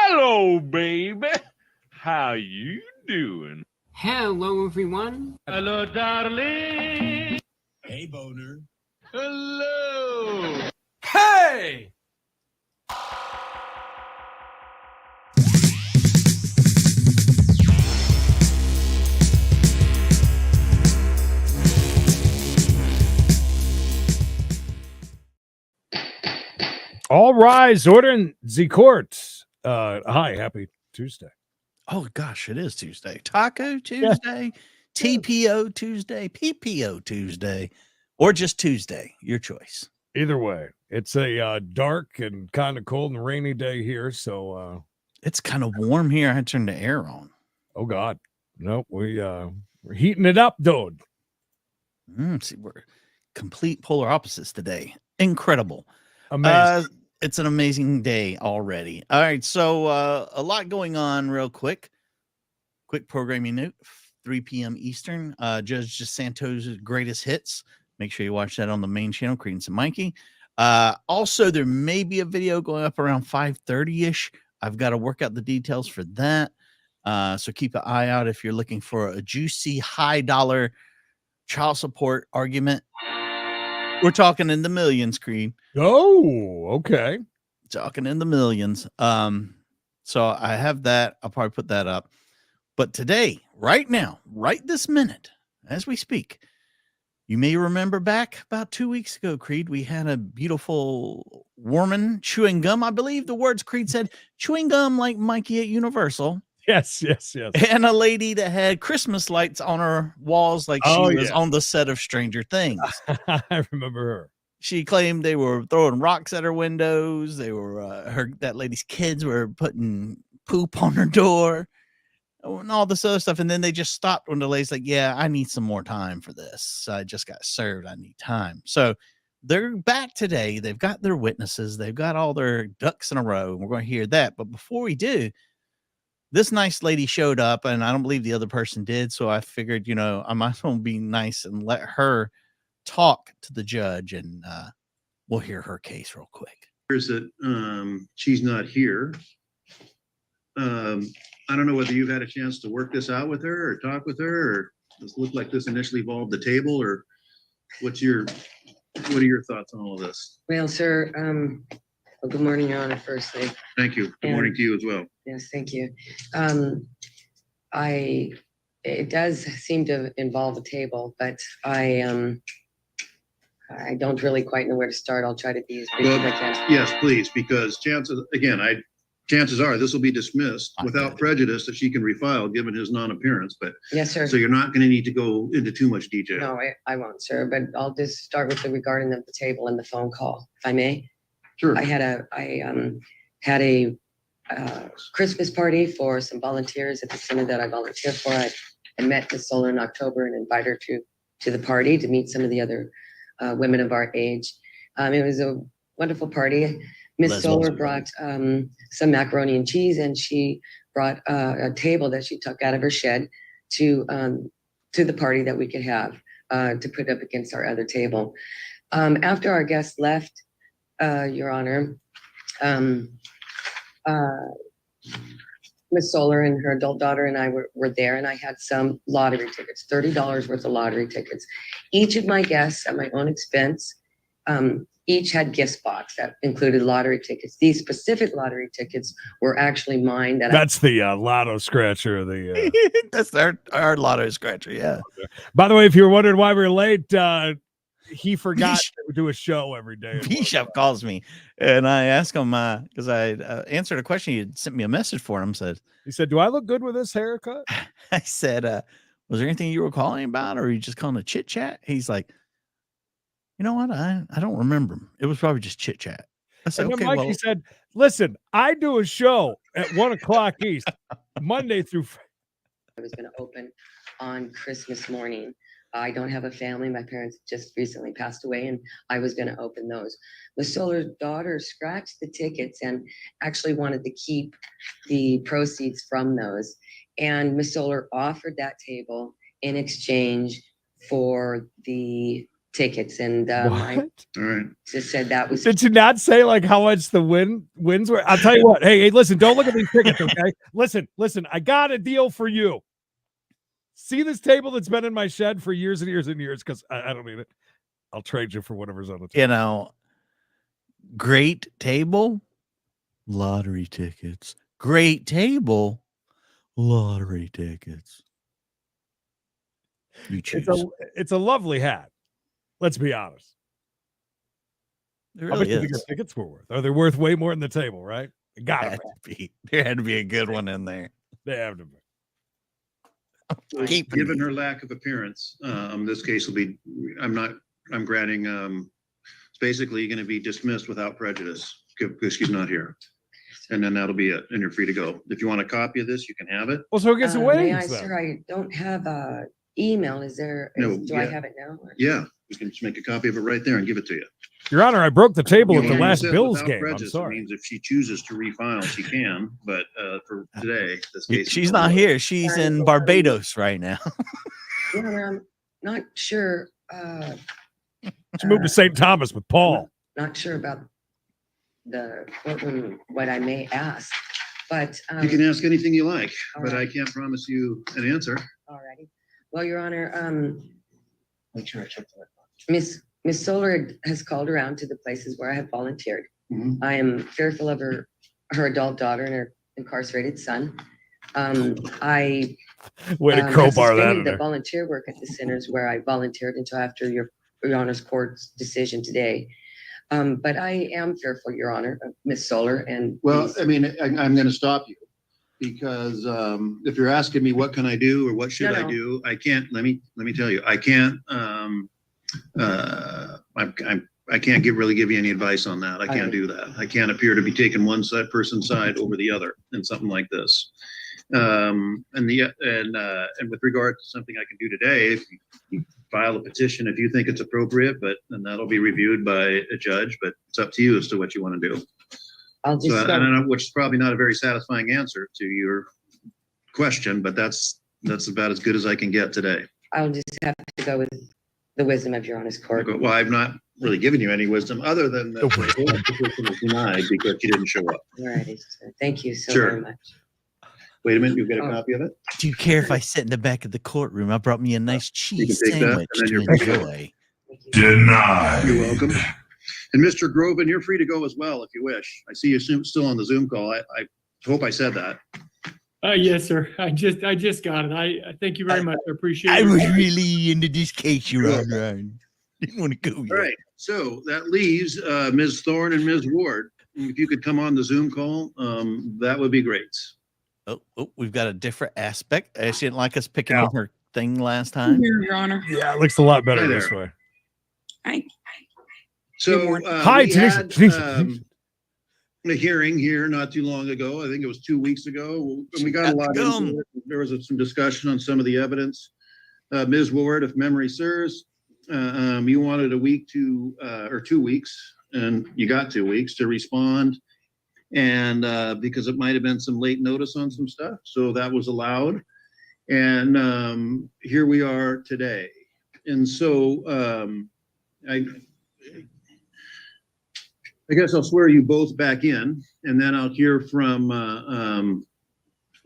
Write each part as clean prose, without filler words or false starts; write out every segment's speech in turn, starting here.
Hello, baby. How you doing? Hello, everyone. Hello, darling. Hey, boner. Hello. Hey! All rise, order in the court. Hi, happy Tuesday. Oh, gosh, it is Tuesday. Taco Tuesday, TPO Tuesday, PPO Tuesday, or just Tuesday. Your choice. Either way, it's a dark and kind of cold and rainy day here. So, It's kind of warm here. I turned the air on. oh God, nope, we're heating it up, dude. See, we're complete polar opposites today. Incredible. Amazing. It's an amazing day already. All right, so a lot going on real quick. Quick programming note, 3 p.m. Eastern, Judge DeSanto's greatest hits. Make sure you watch that on the main channel, Credence and Mikey. Also, there may be a video going up around 5:30-ish. I've got to work out the details for that. So keep an eye out if you're looking for a juicy, high-dollar child support argument. We're talking in the millions, Creed. Oh, okay. Talking in the millions. So I have that. I'll probably put that up. But today, right now, right this minute, as we speak, you may remember back about 2 weeks ago, Creed, we had a beautiful woman chewing gum. I believe the words Creed said, chewing gum like Mikey at Universal. Yes. And a lady that had Christmas lights on her walls like she was on the set of Stranger Things. I remember her. She claimed they were throwing rocks at her windows. They were that lady's kids were putting poop on her door and all this other stuff. And then they just stopped when the lady's like, yeah, I need some more time for this. I just got served. I need time. So they're back today. They've got their witnesses. They've got all their ducks in a row. And we're going to hear that. But before we do, this nice lady showed up, and I don't believe the other person did. So I figured, I might as well be nice and let her talk to the judge, and we'll hear her case real quick. Is that she's not here. I don't know whether you've had a chance to work this out with her or talk with her, or does it look like this initially involved the table, or what are your thoughts on all of this? Well, sir, well, good morning, Your Honor, firstly. Thank you. Good morning to you as well. Yes, thank you. It does seem to involve a table, but I don't really quite know where to start. I'll try to be as brief as I can. Yes, please, because chances are this will be dismissed without prejudice that she can refile given his non-appearance. But yes, sir. So you're not going to need to go into too much detail. No, I won't, sir. But I'll just start with the regarding of the table and the phone call, if I may. Sure. I had a Christmas party for some volunteers at the center that I volunteer for. I met Ms. Solar in October and invited her to the party to meet some of the other women of our age. It was a wonderful party. Ms. Solar brought some macaroni and cheese, and she brought a table that she took out of her shed to the party that we could have to put up against our other table. After our guests left, Your Honor, Ms. Solar and her adult daughter and I were there, and I had some lottery tickets, $30 worth of lottery tickets. Each of my guests, at my own expense, each had gift box that included lottery tickets. These specific lottery tickets were actually mine. That's the lotto scratcher. That's our lotto scratcher, yeah. By the way, if you were wondering why we were late, he forgot to do a show every day. Bishop calls me, and I asked him because I answered a question. He had sent me a message for him. He said, "Do I look good with this haircut?" I said, "Was there anything you were calling about, or are you just calling a chit chat?" He's like, "You know what? I don't remember. It was probably just chit chat." I said, and then "Okay." Mikey said, "Listen, I do a show at 1:00 East, Monday through Friday." I was going to open on Christmas morning. I don't have a family. My parents just recently passed away, and I was going to open those. Ms. Solar's daughter scratched the tickets and actually wanted to keep the proceeds from those. And Ms. Solar offered that table in exchange for the tickets, and I What? All right. just said that was Did you not say like how much the wins were? I'll tell you what. Hey, listen, don't look at these tickets, okay? Listen. I got a deal for you. See this table that's been in my shed for years and years and years because I don't need it. I'll trade you for whatever's on the table. You know, great table, lottery tickets. Great table, lottery tickets. You choose. It's a lovely hat. Let's be honest. It How much really do you think is. your tickets were worth? Are they worth way more than the table, right? Got Had it. to be. There had to be a good one in there. They have to be. Keeping Given it. her lack of appearance, this case will be, I'm granting, it's basically going to be dismissed without prejudice because she's not here. And then that'll be it. And you're free to go. If you want a copy of this, you can have it. Well, so who gets the may I, wings then? sir, I don't have a email. Is there, No, do I yeah. have it now? or- Yeah, we can just make a copy of it right there and give it to you. Your Honor, I broke the table You at know, the when it last says Bills without game. I'm prejudice, it sorry. means if she chooses to refile, she can, but for today, this case. She's not here. She's in Barbados right now. Your Honor, I'm not sure, She moved to St. Thomas with Paul. not sure about the courtroom, what I may ask, but. You can ask anything you like, all but I right. can't promise you an answer. Alrighty. Well, Your Honor, Make sure I check that. Miss Solar has called around to the places where I have volunteered. Mhm. I am fearful of her adult daughter and her incarcerated son. I Way to have crowbar that suspended in the there. volunteer work at the centers where I volunteered until after Your Honor's court's decision today. But I am fearful, Your Honor, of Miss Solar and. Well, these- I mean, I'm going to stop you because if you're asking me what can I do or what should No, I no. do, I can't. Let me tell you, I can't. I can't really give you any advice on that. I can't do that. I can't appear to be taking one person's side over the other in something like this. And with regard to something I can do today, if you file a petition if you think it's appropriate, but then that'll be reviewed by a judge. But it's up to you as to what you want to do. I'll So just, I don't know, which is probably not a very satisfying answer to your question, but that's about as good as I can get today. I'll just have to go with the wisdom of Your Honor's court. Well, I've not really given you any wisdom other than that the petition was denied because you didn't show up. Alrighty, sir. Thank you so Sure. very much. Wait a minute, you've got a Oh. copy of it? Do you care if I sit in the back of the courtroom? I brought me a nice cheese take that, sandwich and then to you're- enjoy. Thank you. Denied. You're welcome. And Mr. Groban, you're free to go as well if you wish. I see you still on the Zoom call. I hope I said that. Yes, sir. I just got it. I thank you very much. I appreciate I it. was really into this case, Your Honor. I didn't want to go All yet. right, so that leaves Ms. Thorne and Ms. Ward. If you could come on the Zoom call, that would be great. Oh, we've got a different aspect. She didn't like us picking Yeah. on her thing last time. Here, Your Honor. Yeah, it looks a lot better Hi this there. way. So Hi, we Tanisha, had Tanisha. a hearing here not too long ago. I think it was 2 weeks ago. And we got a Got lot to come. into it. There was some discussion on some of the evidence. Ms. Ward, if memory serves, you wanted a week to, or 2 weeks, and you got 2 weeks to respond. And because it might have been some late notice on some stuff, so that was allowed. And here we are today. And so I guess I'll swear you both back in, and then I'll hear from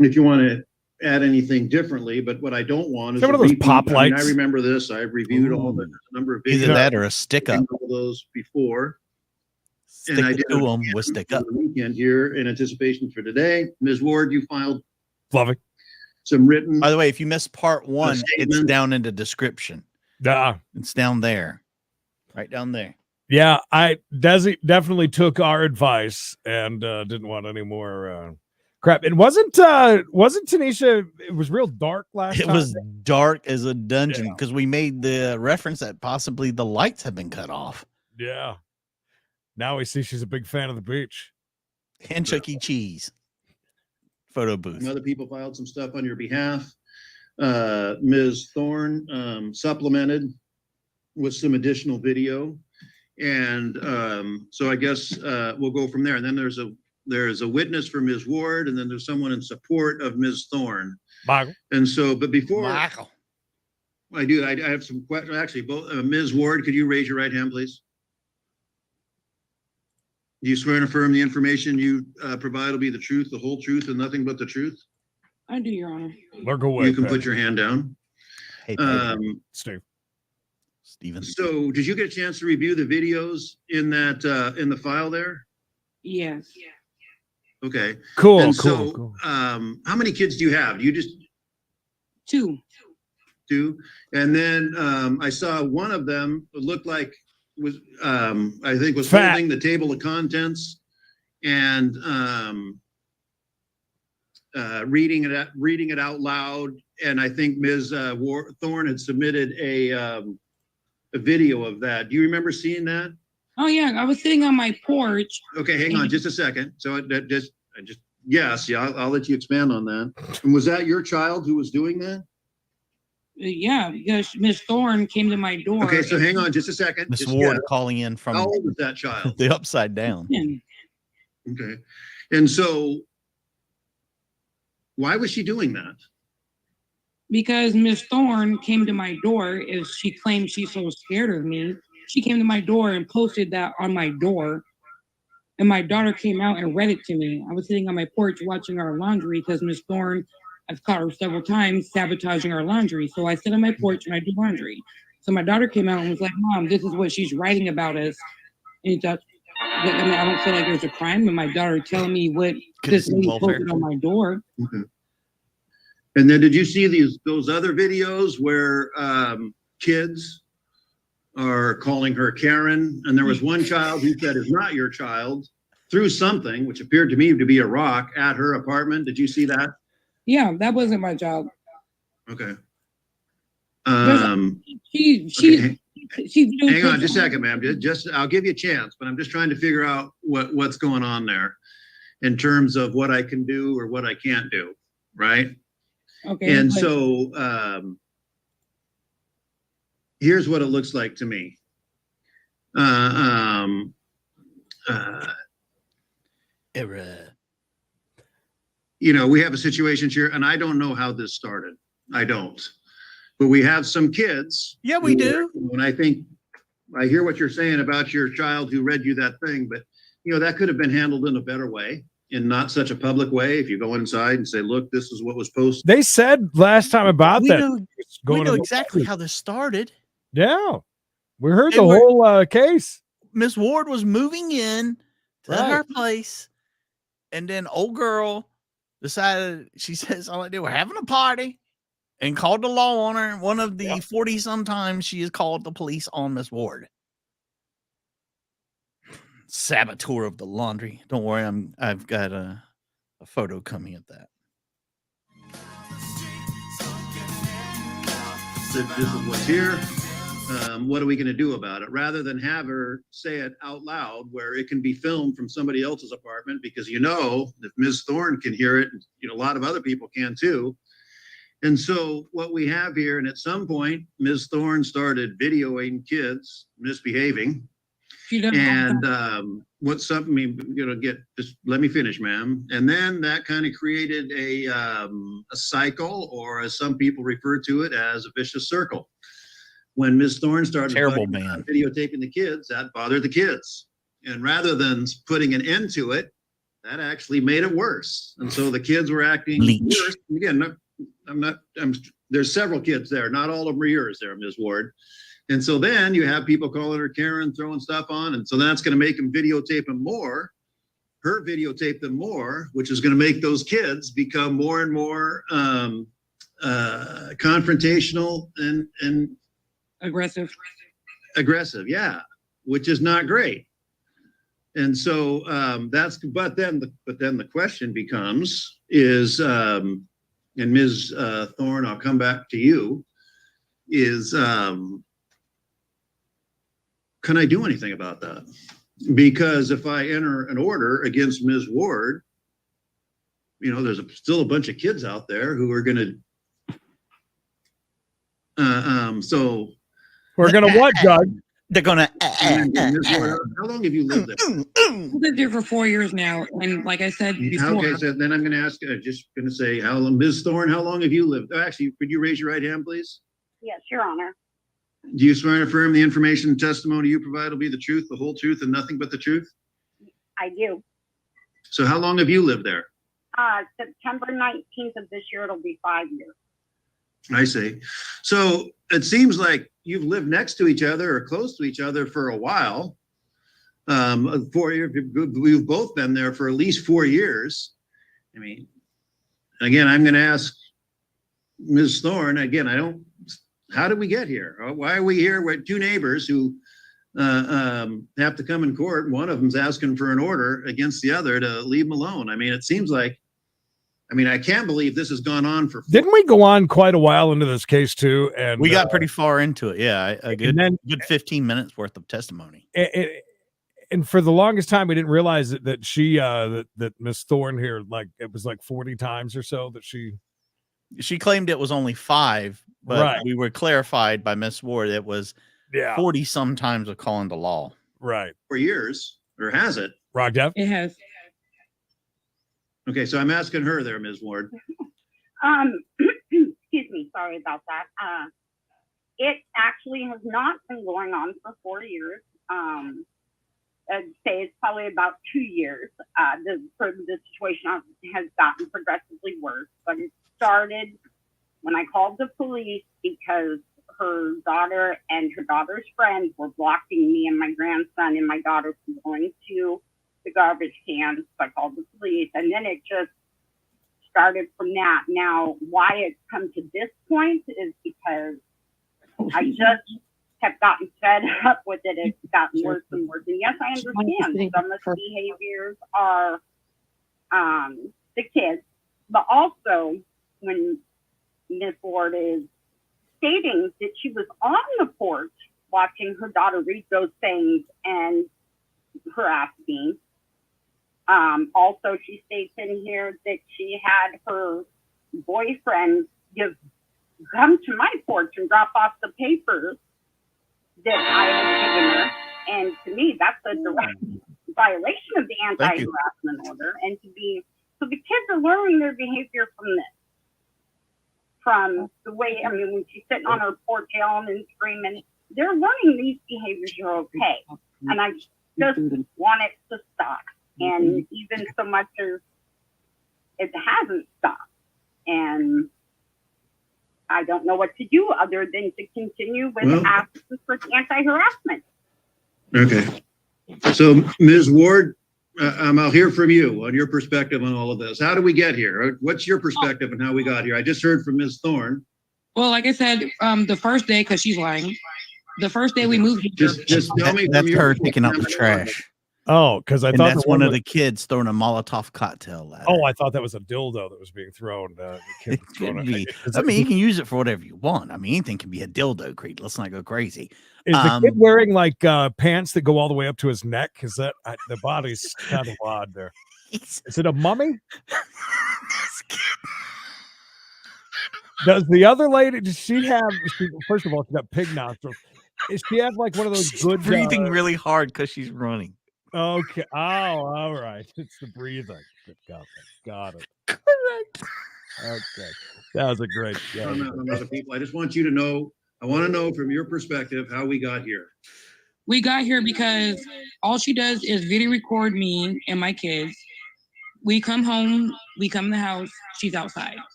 if you want to add anything differently. But what I don't want is Is that one a of those repeat. pop I mean, lights? I remember this. I've reviewed all the Ooh. number of videos. Either that or a stick up. I've seen all those before. Stick And I it did to them with stick up. over the weekend here in anticipation for today. Ms. Ward, you filed Lovely. some written. By the way, if you missed part one, it's statement. down in the description. It's down there. Right down there. Yeah, Desi definitely took our advice and didn't want any more crap. It wasn't Tanisha. It was real dark last It time. was dark as a dungeon Yeah. because we made the reference that possibly the lights have been cut off. Yeah. Now we see she's a big fan of the beach. And Chuck E. Cheese. Photo booth. And other people filed some stuff on your behalf. Ms. Thorne supplemented with some additional video. And so I guess we'll go from there. And then there's a witness for Ms. Ward, and then there's someone in support of Ms. Thorne. Michael. And so, but before Michael. I do. I have some questions. Actually, both Ms. Ward, could you raise your right hand, please? Do you swear and affirm the information you provide will be the truth, the whole truth, and nothing but the truth? I do, Your Honor. Look away. You can put your hand down. Hey, Steve. Steven. So did you get a chance to review the videos in that in the file there? Yes. Okay. Cool, And cool, so, cool. how many kids do you have? Do you just 2. do? And then I saw one of them looked like was I think was Fat. holding the table of contents and reading it out loud. And I think Ms. Thorne had submitted a video of that. Do you remember seeing that? Oh, yeah. I was sitting on my porch. Okay, hang on just a second. So yes, I'll let you expand on that. And was that your child who was doing that? Yeah, because Miss Thorne came to my door. Okay, so hang on just a second. Miss Just Ward guess. calling in from How old is that child? the upside down. And Okay. And so why was she doing that? because Miss Thorne came to my door, as she claims she's so scared of me. She came to my door and posted that on my door. And my daughter came out and read it to me. I was sitting on my porch watching our laundry because Miss Thorne, I've caught her several times sabotaging our laundry. So I sit on my porch and I do laundry. So my daughter came out and was like, Mom, this is what she's writing about us. And I mean, I don't feel like there's a crime in my daughter telling me what this lady posted on my door. Okay. And then did you see those other videos where kids are calling her Karen? And there was one child who said is not your child, threw something, which appeared to me to be a rock, at her apartment. Did you see that? Yeah, that wasn't my child. Okay. She's Okay. doing Hang on just a second, ma'am. Just I'll give you a chance, but I'm just trying to figure out what's going on there in terms of what I can do or what I can't do, right? Okay. And but- so here's what it looks like to me. Error. You know, we have a situation here, and I don't know how this started. I don't. But we have some kids. Yeah, we do. And I think I hear what you're saying about your child who read you that thing, but you know, that could have been handled in a better way, in not such a public way. If you go inside and say, look, this is what was posted. They said last time about We that. know, it's we going know on the exactly record. how this started. Yeah. We heard They the were- whole case. Miss Ward was moving in to Right. her place, and then old girl decided, she says, all they were having a party, and called the law on her. One of the 40 sometimes she has called the police on Miss Ward. Saboteur of the laundry. Don't worry, I've got a photo coming at that. This is what's here. What are we going to do about it? Rather than have her say it out loud, where it can be filmed from somebody else's apartment, because you know, if Ms. Thorne can hear it, you know, a lot of other people can too. And so what we have here, and at some point, Ms. Thorne started videoing kids misbehaving. She doesn't And what's something, you know, just let me finish, ma'am. And then that kind of created a cycle, or as some people refer to it, as a vicious circle. When Ms. Thorne started Terrible man. videotaping the kids, that bothered the kids. And rather than putting an end to it, that actually made it worse. And so the kids were acting Leech. worse. Again, there's several kids there. Not all of them are yours there, Ms. Ward. And so then you have people calling her Karen, throwing stuff on. And so that's going to make them videotape them more, her videotape them more, which is going to make those kids become more and more confrontational and aggressive. aggressive. Yeah. Which is not great. And so but then the question becomes is, and Ms. Thorne, I'll come back to you, is, can I do anything about that? Because if I enter an order against Ms. Ward, you know, there's still a bunch of kids out there who are going to, so. We're going to what, Doug? They're gonna. Ms. Ward, how long have you lived there? I've lived here for 4 years now, and like I said before, Okay, so then I'm going to ask, just going to say, Ms. Thorne, how long have you lived? Actually, could you raise your right hand, please? Yes, Your Honor. Do you swear and affirm the information and testimony you provide will be the truth, the whole truth, and nothing but the truth? I do. So how long have you lived there? September 19th of this year, it'll be 5 years. I see. So it seems like you've lived next to each other or close to each other for a while. 4 years, we've both been there for at least 4 years. I mean, again, I'm going to ask Ms. Thorne, again, how did we get here? Why are we here? We're two neighbors who have to come in court. One of them's asking for an order against the other to leave them alone. I mean, it seems like, I can't believe this has gone on for. Didn't we go on quite a while into this case too? And we got pretty far into it. Yeah, a good 15 minutes worth of testimony. And for the longest time, we didn't realize that she that Miss Thorne here, like it was like 40 times or so that she claimed it was only 5, but we were clarified by Miss Ward it was 40 sometimes of calling the law. Right. 4 years, or has it? Rock Dev? It has. Okay, so I'm asking her there, Ms. Ward. Excuse me, sorry about that. It actually has not been going on for 4 years. I'd say it's probably about 2 years. The situation has gotten progressively worse, but it started when I called the police because her daughter and her daughter's friends were blocking me and my grandson and my daughter from going to the garbage cans. So I called the police, and then it just started from that. Now, why it's come to this point is because I just have gotten fed up with it. It's gotten worse and worse. And yes, I understand some of the behaviors are the kids, but also when Miss Ward is stating that she was on the porch watching her daughter read those things and harass me. Also, she states in here that she had her boyfriend come to my porch and drop off the papers that I had given her. And to me, that's a direct violation of the anti-harassment order. And so the kids are learning their behavior from this. From the way, when she's sitting on her porch yelling and screaming, they're learning these behaviors are okay. And I just want it to stop. And even so much as it hasn't stopped. And I don't know what to do other than to continue with asking for anti-harassment. Okay. So, Ms. Ward, I'll hear from you on your perspective on all of this. How do we get here? What's your perspective on how we got here? I just heard from Ms. Thorne. Well, like I said, the first day, because she's lying, the first day we moved here. Just tell me. That's her picking up the trash. Oh, because I thought that's one of the kids throwing a Molotov cocktail at her. Oh, I thought that was a dildo that was being thrown. The kid was throwing you can use it for whatever you want. Anything can be a dildo, Creed. Let's not go crazy. Is the kid wearing like pants that go all the way up to his neck? Is that the body's kind of odd there? Is it a mummy? Does the other lady? Does she have? First of all, she got pig nostrils. Does she have like one of those good? Breathing really hard because she's running. Okay. Oh, all right. It's the breathing. Got it. Correct. Okay. That was a great. Other people. I just want you to know. I want to know from your perspective how we got here. We got here because all she does is video record me and my kids. We come home. We come in the house. She's outside.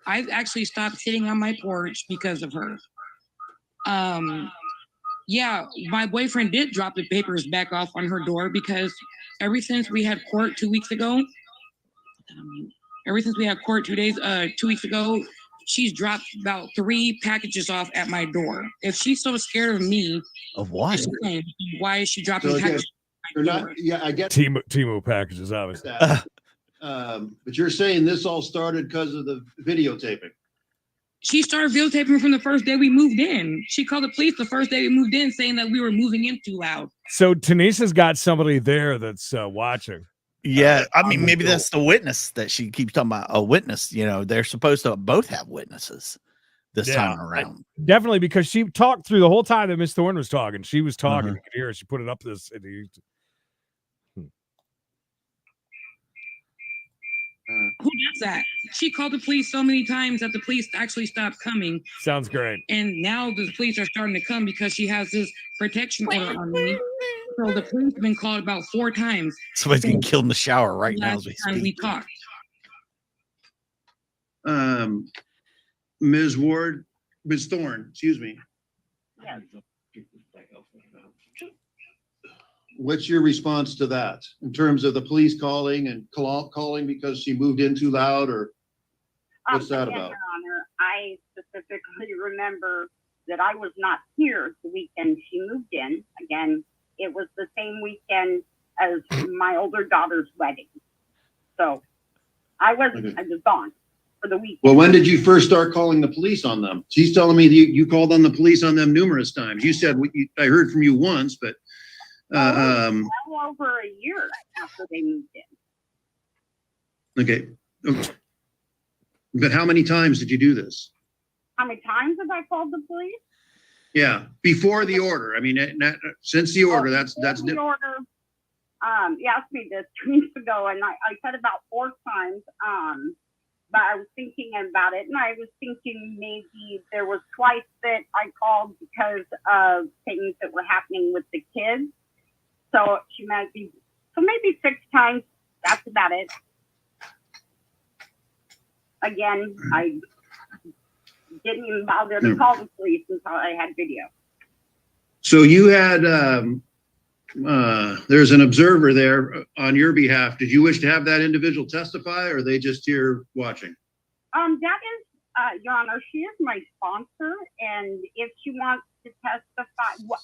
I've actually stopped sitting on my porch because of her. Yeah, my boyfriend did drop the papers back off on her door because ever since we had court 2 weeks ago, 2 weeks ago, she's dropped about 3 packages off at my door. If she's so scared of me, of what? Why is she dropping packages? I get Temu packages, obviously. But you're saying this all started because of the videotaping. She started videotaping from the first day we moved in. She called the police the first day we moved in saying that we were moving in too loud. So Tanisha's got somebody there that's watching. Yeah, maybe that's the witness that she keeps talking about. A witness, they're supposed to both have witnesses this time around. Definitely, because she talked through the whole time that Miss Thorne was talking. She was talking. You could hear her. She put it up this. Who does that? She called the police so many times that the police actually stopped coming. Sounds great. And now the police are starting to come because she has this protection order on me. So the police have been called about 4 times. Somebody's getting killed in the shower right now as we Last time we speak. talked. Ms. Ward, Ms. Thorne, excuse me. Yes. What's your response to that in terms of the police calling and calling because she moved in too loud, or what's that Again, about? Your Honor, I specifically remember that I was not here the weekend she moved in. Again, it was the same weekend as my older daughter's wedding. So I was gone for the weekend. Well, when did you first start calling the police on them? She's telling me that you called on the police on them numerous times. You said, I heard from you once, but well over a year after they moved in. okay. But how many times did you do this? How many times have I called the police? Yeah, before the order. I mean, since the order, that's The order. You asked me this 2 weeks ago, and I said about 4 times. But I was thinking about it, and I was thinking maybe there was twice that I called because of things that were happening with the kids. So she might be, so maybe 6 times. That's about it. Again, I didn't even bother to call the police until I had video. So you had, there's an observer there on your behalf. Did you wish to have that individual testify, or are they just here watching? That is, Your Honor, she is my sponsor, and if she wants to testify,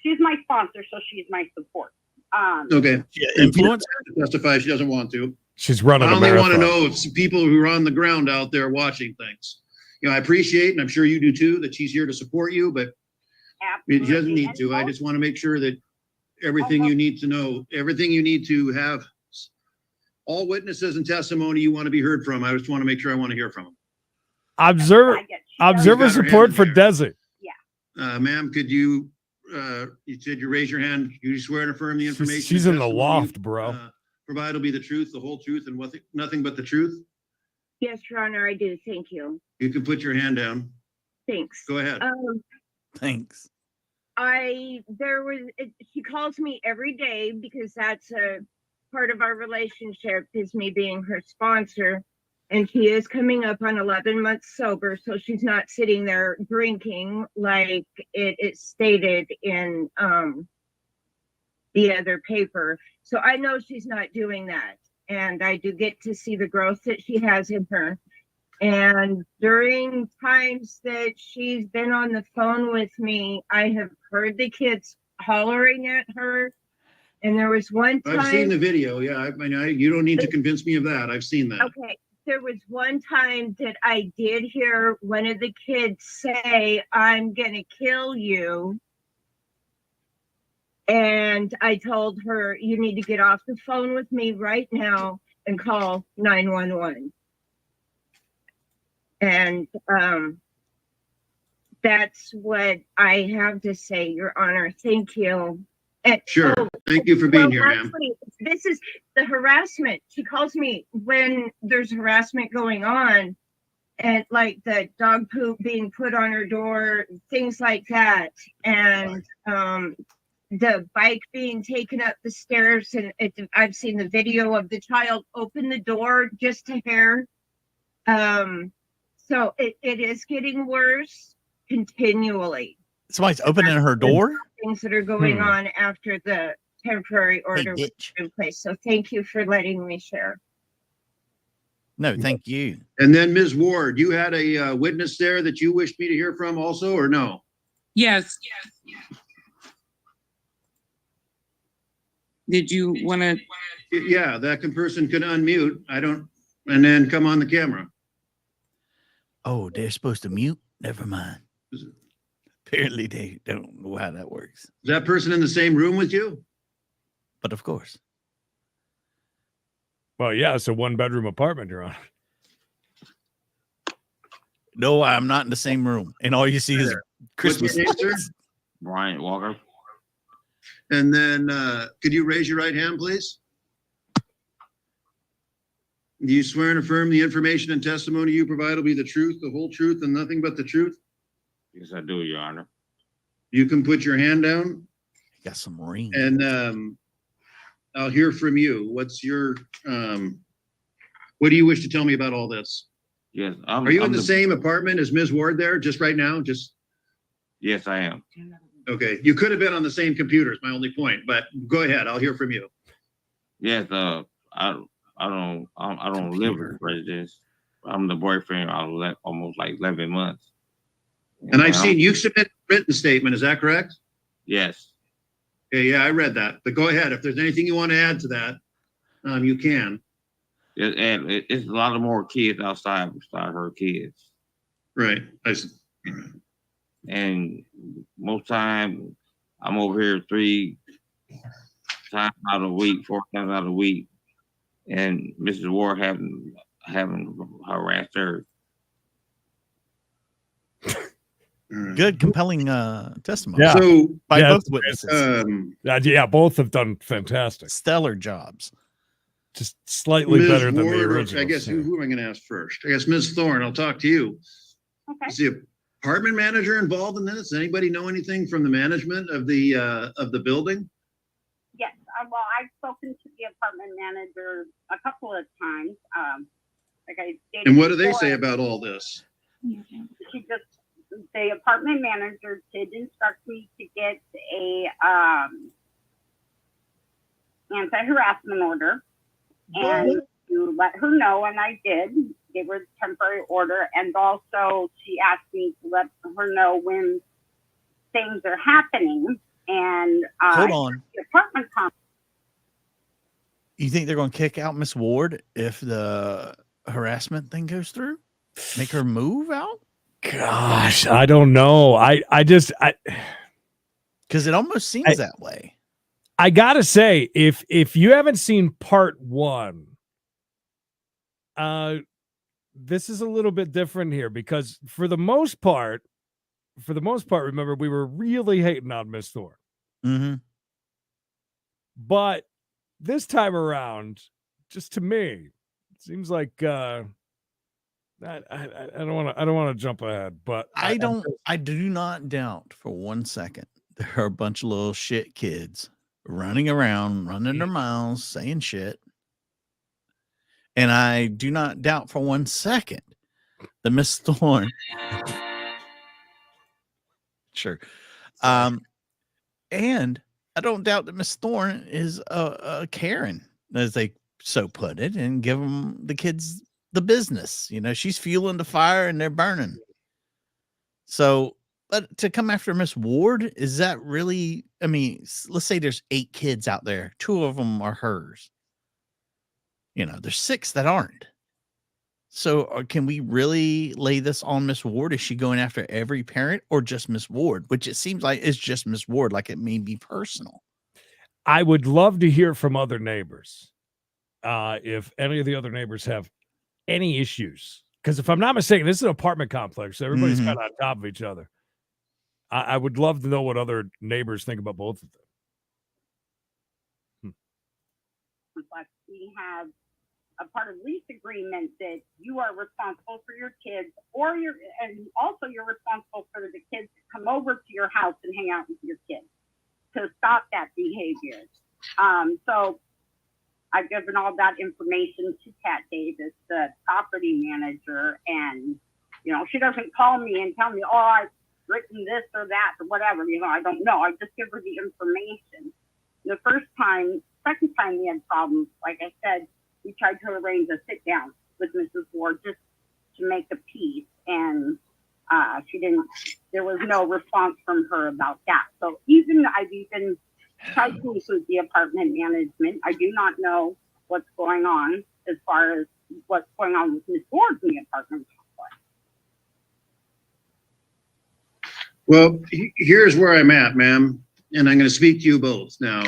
she's my sponsor, so she's my support. Okay. Yeah, If she influence. doesn't have to testify if she doesn't want to. She's running I a only want to marathon. know if people who are on the ground out there watching things. You know, I appreciate, and I'm sure you do too, that she's here to support you, but she doesn't need to. I just want to make sure that everything you need to know, everything you need to have, all witnesses and testimony you want to be heard from. I just want to make sure I want to hear from them. Observer got her support hand for in there. Desi. Ma'am, could you, you said you raise your hand. Do you swear and affirm the information? She's in the testimony loft, bro. Provide will be the truth, the whole truth, and nothing but the truth? Yes, Your Honor, I do. Thank you. You can put your hand down. Thanks. Go ahead. Thanks. She calls me every day because that's a part of our relationship, is me being her sponsor. And she is coming up on 11 months sober, so she's not sitting there drinking like it is stated in the other paper. So I know she's not doing that. And I do get to see the growth that she has in her. And during times that she's been on the phone with me, I have heard the kids hollering at her. And there was one time. I've seen the video. Yeah, I mean, you don't need to convince me of that. I've seen that. Okay. There was one time that I did hear one of the kids say, "I'm going to kill you." And I told her, "You need to get off the phone with me right now and call 911. And that's what I have to say, Your Honor. Thank you. And, Sure. Thank you for being here, ma'am. actually, this is the harassment. She calls me when there's harassment going on, and like the dog poop being put on her door, things like that. And the bike being taken up the stairs. And I've seen the video of the child open the door just a hair. So it is getting worse continually. Somebody's opening her door. Things that are going on after the temporary order was bitch. in place. So thank you for letting me share. No, thank you. And then Ms. Ward, you had a witness there that you wished me to hear from also, or no? Yes. Did you want to? Yeah, that person could unmute. And then come on the camera. Oh, they're supposed to mute? Never mind. Apparently they don't know how that works. Is that person in the same room with you? But of course. Well, yeah, it's a 1-bedroom apartment you're on. No, I'm not in the same room. And all you see is Christmas. What's your name, sir? Bryant Walker. And then could you raise your right hand, please? Do you swear and affirm the information and testimony you provide will be the truth, the whole truth, and nothing but the truth? Yes, I do, Your Honor. You can put your hand down, Got some ring. and I'll hear from you. What's your what do you wish to tell me about all this? Yes, Are you in the same apartment as Ms. Ward there, just right now? Just Yes, I am. okay. You could have been on the same computer. Is my only point. But go ahead. I'll hear from you. Yes, I don't live with the president. I'm the boyfriend. Almost like 11 months. And I've seen you submit a written statement. Is that correct? Yes. Okay, yeah, I read that. But go ahead. If there's anything you want to add to that, you can. And it's a lot of more kids outside besides her kids. Right. And most time I'm over here 3 times out of the week, 4 times out of the week, and Mrs. Ward haven't harassed her. Good, compelling testimony. Yeah. So by Yeah, both witnesses. Yeah, both have done fantastic. Stellar jobs. Just slightly Ms. better than the Ward, original. I guess who am I going to ask first? I guess Ms. Thorne. I'll talk to you. Okay. Is the apartment manager involved in this? Does anybody know anything from the management of the building? Yes, well, I've spoken to the apartment manager a couple of times. Like I stated And what do they before, say about all this? The apartment manager did instruct me to get a anti-harassment order and to let her know, and I did. Gave her a temporary order, and also she asked me to let her know when things are happening. And Hold on. the apartment complex. You think they're going to kick out Miss Ward if the harassment thing goes through? Make her move out? Gosh, I don't know. I because it almost seems that way. I gotta say, if you haven't seen part 1, this is a little bit different here because for the most part, remember we were really hating on Miss Thorne. Mm-hmm. But this time around, just to me, it seems like I don't want to jump ahead, but I do not doubt for 1 second there are a bunch of little shit kids running around, running their mouths, saying shit. And I do not doubt for 1 second that Miss Thorne. Sure. And I don't doubt that Miss Thorne is a Karen, as they so put it, and give them the kids the business. You know, she's fueling the fire and they're burning. So, but to come after Miss Ward, is that really? I mean, let's say there's 8 kids out there, 2 of them are hers. You know, there's 6 that aren't. So, can we really lay this on Miss Ward? Is she going after every parent or just Miss Ward? Which it seems like it's just Miss Ward, like it may be personal. I would love to hear from other neighbors. If any of the other neighbors have any issues, because if I'm not mistaken, this is an apartment complex, so everybody's kind of on top of each other. I would love to know what other neighbors think about both of them. We have a part of lease agreement that you are responsible for your kids, and also you're responsible for the kids to come over to your house and hang out with your kids to stop that behavior. So I've given all that information to Pat Davis, the property manager, and you know, she doesn't call me and tell me, oh, I've written this or that or whatever. You know, I don't know. I just give her the information. The second time we had problems, like I said, we tried to arrange a sit down with Mrs. Ward just to make a peace, and she didn't. There was no response from her about that. So I've even tried to include the apartment management. I do not know what's going on as far as what's going on with Miss Ward in the apartment complex. Well, here's where I'm at, ma'am, and I'm going to speak to you both now.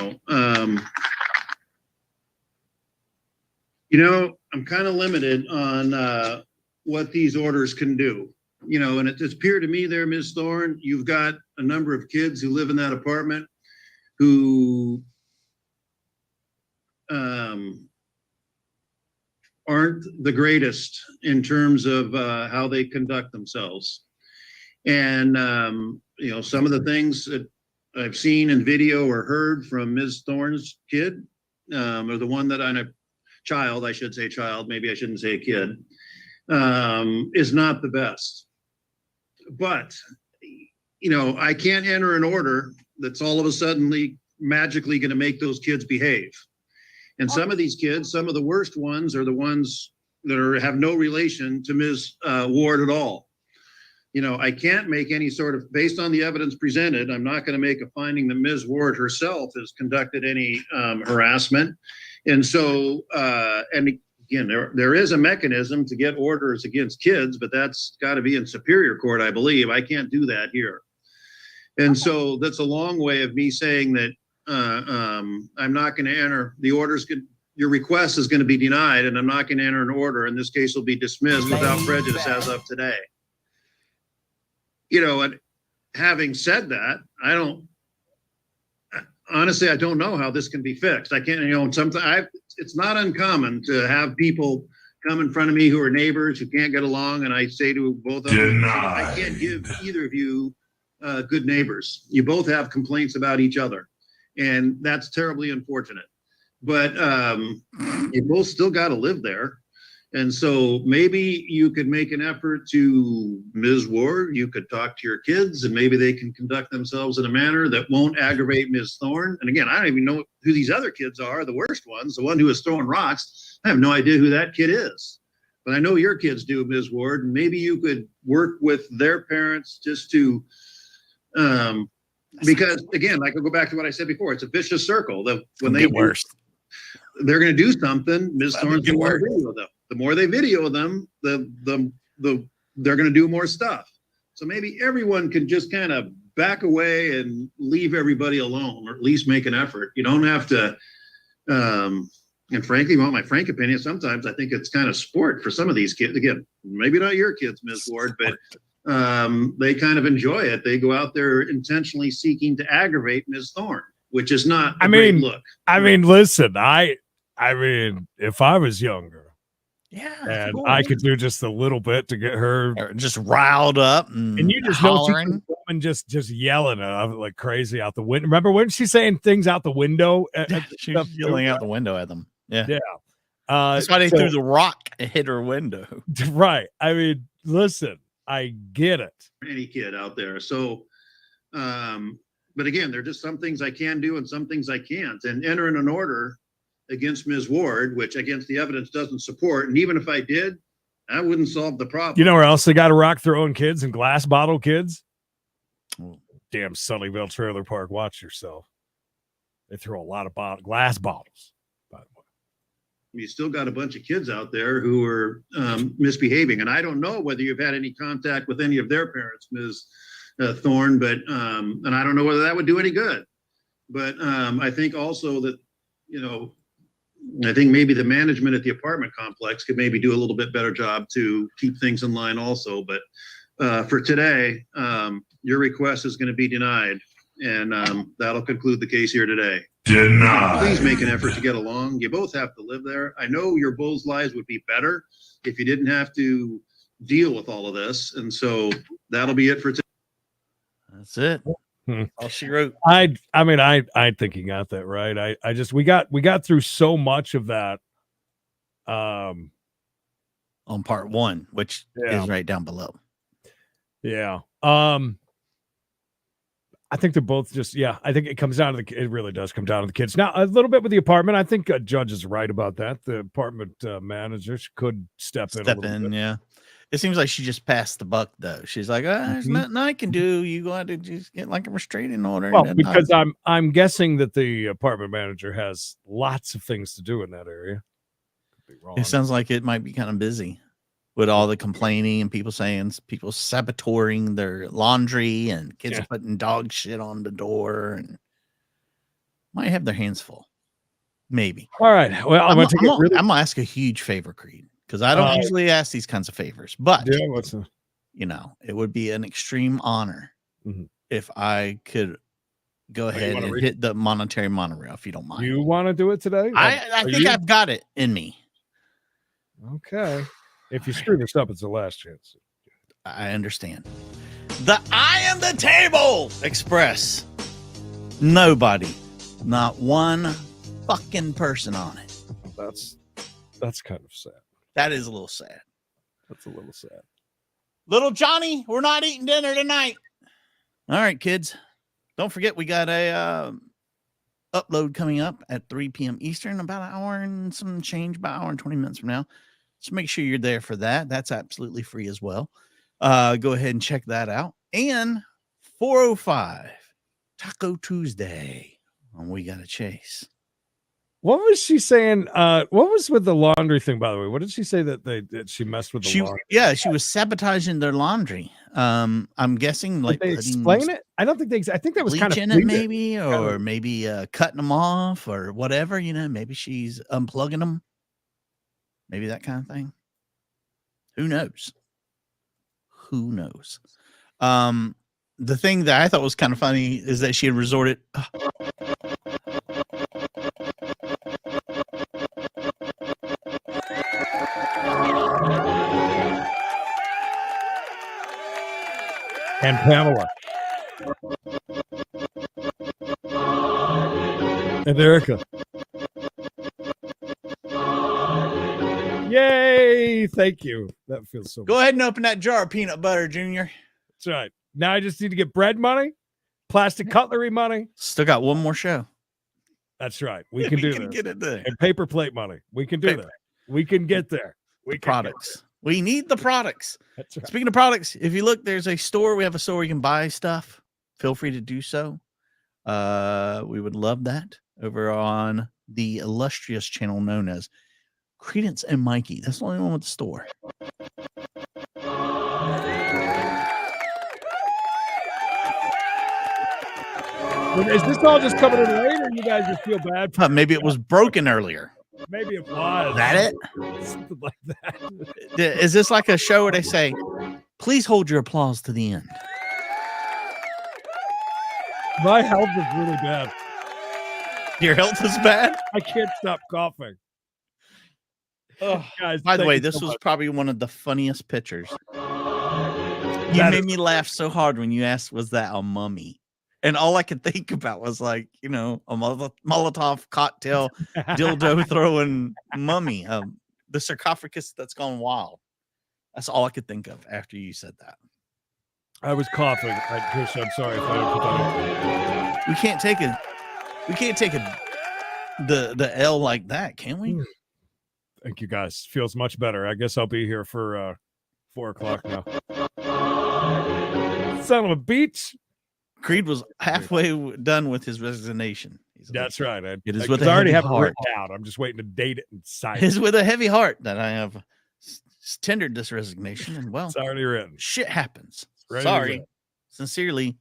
You know, I'm kind of limited on what these orders can do. You know, and it's appeared to me there, Ms. Thorne, you've got a number of kids who live in that apartment who aren't aren't the greatest in terms of how they conduct themselves. And, some of the things that I've seen in video or heard from Ms. Thorne's kid, or the one that child, I should say child, maybe I shouldn't say a kid, is not the best. But, I can't enter an order that's all of a sudden magically going to make those kids behave. And some of these kids, some of the worst ones are the ones that have no relation to Ms. Ward at all. I can't make any sort of, based on the evidence presented, I'm not going to make a finding that Ms. Ward herself has conducted any harassment. And so, and again, there is a mechanism to get orders against kids, but that's got to be in Superior Court, I believe. I can't do that here. And so that's a long way of me saying that I'm not going to enter the orders. Your request is going to be denied, and I'm not going to enter an order. And this case will be dismissed without prejudice as of today. And having said that, honestly, I don't know how this can be fixed. I can't, it's not uncommon to have people come in front of me who are neighbors who can't get along. And I say to both of them, I can't give either of you good neighbors. You both have complaints about each other. And that's terribly unfortunate. But you both still got to live there. And so maybe you could make an effort to, Ms. Ward, you could talk to your kids and maybe they can conduct themselves in a manner that won't aggravate Ms. Thorne. And again, I don't even know who these other kids are, the worst ones, the one who is throwing rocks. I have no idea who that kid is. But I know your kids do, Ms. Ward, and maybe you could work with their parents just to, because again, I could go back to what I said before, it's a vicious circle. That when they worse, they're going to do something, Ms. Thorne's going to video them. The more they video them, they're going to do more stuff. So maybe everyone can just kind of back away and leave everybody alone, or at least make an effort. You don't have to, and frankly, you want my frank opinion, sometimes I think it's kind of sport for some of these kids. Again, maybe not your kids, Ms. Ward, but they kind of enjoy it. They go out there intentionally seeking to aggravate Ms. Thorne, which is not a great look. Listen, I mean, if I was younger, and cool. I could do just a little bit to get her just riled up and you just hollering. know woman just yelling like crazy out the window. Remember when she's saying things out the window? She's yelling out the window at them. Yeah. That's why they threw the rock and hit her window. Right. I mean, listen, I get it. Any kid out there. So, but again, there are just some things I can do and some things I can't. And entering an order against Ms. Ward, which against the evidence doesn't support. And even if I did, I wouldn't solve the problem. You know where else they got to rock their own kids and glass bottle kids? Damn Sunnyvale Trailer Park. Watch yourself. They throw a lot of glass bottles, by the way. You still got a bunch of kids out there who are misbehaving. And I don't know whether you've had any contact with any of their parents, Ms. Thorne, but and I don't know whether that would do any good. But I think also that, I think maybe the management at the apartment complex could maybe do a little bit better job to keep things in line also. But for today, your request is going to be denied, and that'll conclude the case here today. Denied. Please make an effort to get along. You both have to live there. I know your both lives would be better if you didn't have to deal with all of this. And so that'll be it for today. That's it. All she wrote. I think you got that right. I just we got through so much of that on part one, which is right down below. Yeah. I think they're both just I think it comes down to it really does come down to the kids. Now a little bit with the apartment. I think a judge is right about that. The apartment manager could step in. Yeah. It seems like she just passed the buck, though. She's like, there's nothing I can do. You got to just get like a restraining order. Well, because I'm guessing that the apartment manager has lots of things to do in that area. Could be wrong. It sounds like it might be kind of busy with all the complaining and people saying people saboteuring their laundry and kids putting dog shit on the door and might have their hands full. Maybe. All right. Well, I'm gonna ask a huge favor, Creed. Because I don't usually ask these kinds of favors, but it would be an extreme honor if I could go ahead and hit the monetary monorail, if you don't mind. You want to do it today? I think I've got it in me. Okay. If you screw this up, it's the last chance. I understand. The I am the table express. Nobody, not one fucking person on it. That's kind of sad. That is a little sad. That's a little sad. Little Johnny, we're not eating dinner tonight. All right, kids. Don't forget we got a upload coming up at 3 p.m. Eastern, about an hour and some change, about an hour and 20 minutes from now. So make sure you're there for that. That's absolutely free as well. Go ahead and check that out. And 405 Taco Tuesday. And we got a chase. What was she saying? What was with the laundry thing, by the way? What did she say that she messed with the laundry? Yeah, she was sabotaging their laundry. I'm guessing like did they explain it? I don't think I think that was kind of in it maybe, or maybe cutting them off or whatever, you know, maybe she's unplugging them. Maybe that kind of thing. Who knows? Who knows? The thing that I thought was kind of funny is that she had resorted. And Pamela. And Erica. Yay! Thank you. That feels so Go ahead and open that jar of peanut butter, Junior. That's right. Now I just need to get bread money, plastic cutlery money. Still got one more show. That's right. We can do this. Get it there. And paper plate money. We can do that. We can get there. Products. We need the products. That's right. Speaking of products, if you look, there's a store. We have a store where you can buy stuff. Feel free to do so. We would love that over on the illustrious channel known as Credence and Mikey. That's the only one with the store. Is this all just coming in late, or you guys just feel bad? Maybe it was broken earlier. Maybe it was. Is that it? Something like that. Is this like a show where they say, please hold your applause to the end? My health is really bad. Your health is bad? I can't stop coughing. Oh, guys, by the thank way, you this so was much. probably one of the funniest pictures. You made me laugh so hard when you asked, was that a mummy? And all I could think about was like, you know, a Molotov cocktail dildo throwing mummy, the sarcophagus that's gone wild. That's all I could think of after you said that. I was coughing. I'm sorry if I didn't put that in. We can't take the L like that, can we? Thank you, guys. Feels much better. I guess I'll be here for 4 o'clock now. Son of a beach. Creed was halfway done with his resignation. That's right. It is with I already have it heart. written out. I'm just waiting to date it and sign It is with a heavy heart that I have tendered this resignation. And well, it's already written. Shit happens. Ready to Sorry. go. Sincerely,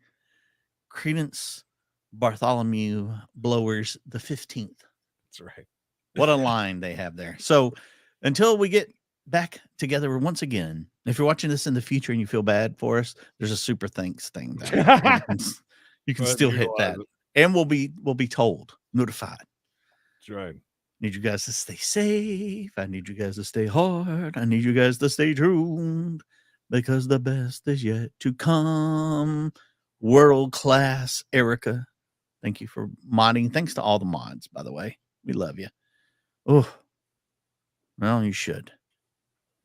Credence Bartholomew Blowers the 15th. That's right. What a line they have there. So until we get back together once again, if you're watching this in the future and you feel bad for us, there's a super thanks thing there. You can still hit that. And we'll be notified. That's right. Need you guys to stay safe. I need you guys to stay hard. I need you guys to stay tuned because the best is yet to come. World class Erica. Thank you for modding. Thanks to all the mods, by the way. We love you. Oh, well, you should.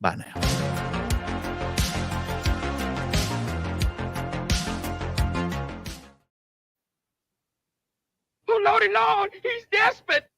Bye now. Oh, Lordy Lord, he's desperate.